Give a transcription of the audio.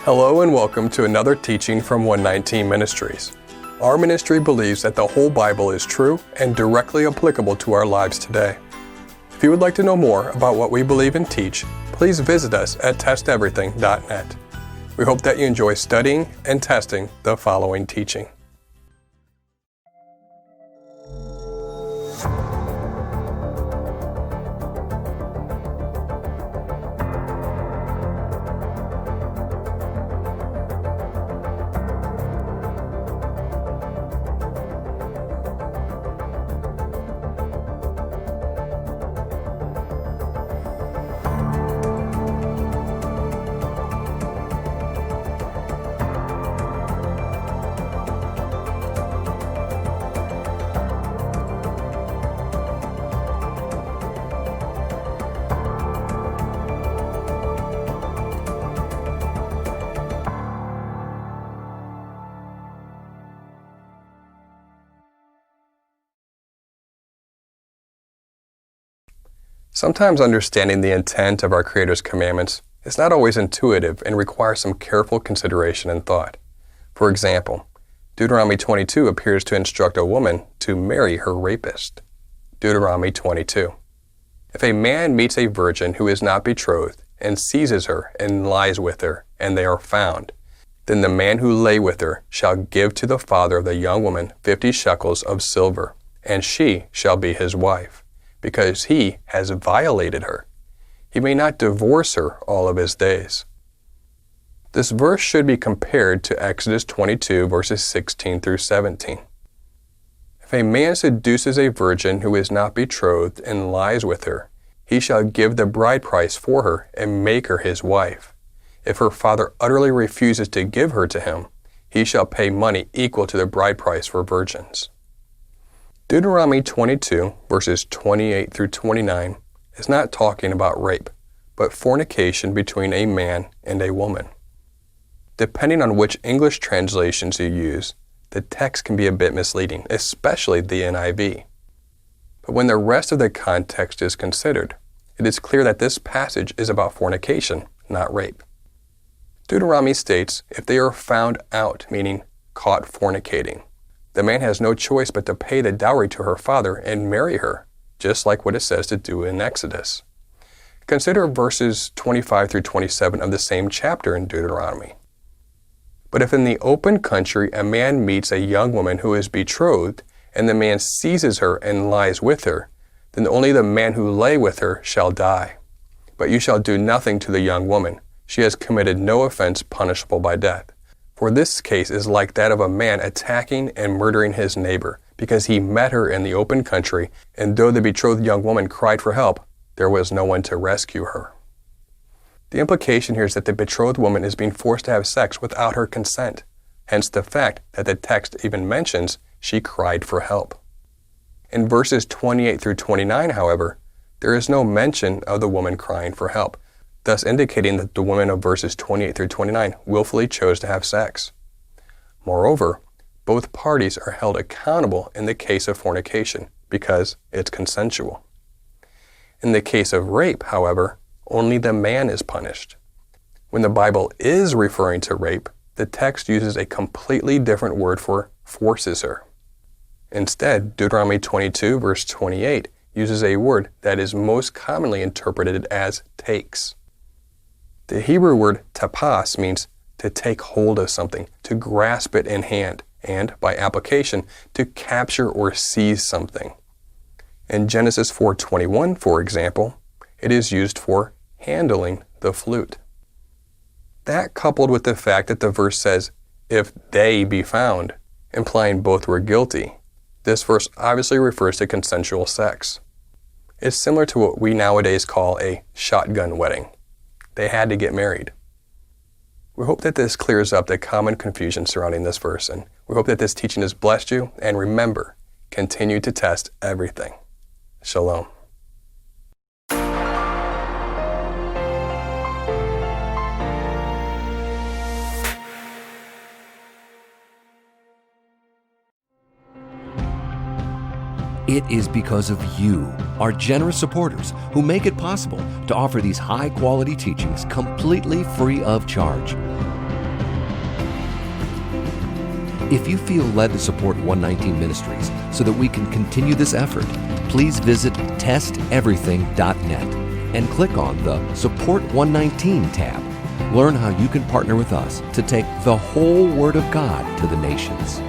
Hello and welcome to another teaching from 119 Ministries. Our ministry believes that the whole Bible is true and directly applicable to our lives today. If you would like to know more about what we believe and teach, please visit us at testeverything.net. We hope that you enjoy studying and testing the following teaching. Sometimes understanding the intent of our Creator's commandments is not always intuitive and requires some careful consideration and thought. For example, Deuteronomy 22 appears to instruct a woman to marry her rapist. Deuteronomy 22. If a man meets a virgin who is not betrothed and seizes her and lies with her, and they are found, then the man who lay with her shall give to the father of the young woman 50 shekels of silver, and she shall be his wife, because he has violated her. He may not divorce her all of his days. This verse should be compared to Exodus 22 verses 16 through 17. If a man seduces a virgin who is not betrothed and lies with her, he shall give the bride price for her and make her his wife. If her father utterly refuses to give her to him, he shall pay money equal to the bride price for virgins. Deuteronomy 22, verses 28 through 29, is not talking about rape, but fornication between a man and a woman. Depending on which English translations you use, the text can be a bit misleading, especially the NIV. But when the rest of the context is considered, it is clear that this passage is about fornication, not rape. Deuteronomy states, if they are found out, meaning caught fornicating, the man has no choice but to pay the dowry to her father and marry her, just like what it says to do in Exodus. Consider verses 25 through 27 of the same chapter in Deuteronomy. But if in the open country a man meets a young woman who is betrothed, and the man seizes her and lies with her, then only the man who lay with her shall die. But you shall do nothing to the young woman. She has committed no offense punishable by death. For this case is like that of a man attacking and murdering his neighbor, because he met her in the open country, and though the betrothed young woman cried for help, there was no one to rescue her. The implication here is that the betrothed woman is being forced to have sex without her consent, hence the fact that the text even mentions she cried for help. In verses 28 through 29, however, there is no mention of the woman crying for help, thus indicating that the women of verses 28 through 29 willfully chose to have sex. Moreover, both parties are held accountable in the case of fornication because it's consensual. In the case of rape, however, only the man is punished. When the Bible is referring to rape, the text uses a completely different word for forces her. Instead, Deuteronomy 22 verse 28 uses a word that is most commonly interpreted as takes. The Hebrew word tapas means to take hold of something, to grasp it in hand, and, by application, to capture or seize something. In Genesis 4:21, for example, it is used for handling the flute. That, coupled with the fact that the verse says, if they be found, implying both were guilty, this verse obviously refers to consensual sex. It's similar to what we nowadays call a shotgun wedding. They had to get married. We hope that this clears up the common confusion surrounding this verse, and we hope that this teaching has blessed you, and remember, continue to test everything. Shalom. It is because of you, our generous supporters, who make it possible to offer these high-quality teachings completely free of charge. If you feel led to support 119 Ministries so that we can continue this effort, please visit testeverything.net and click on the Support 119 tab. Learn how you can partner with us to take the whole Word of God to the nations.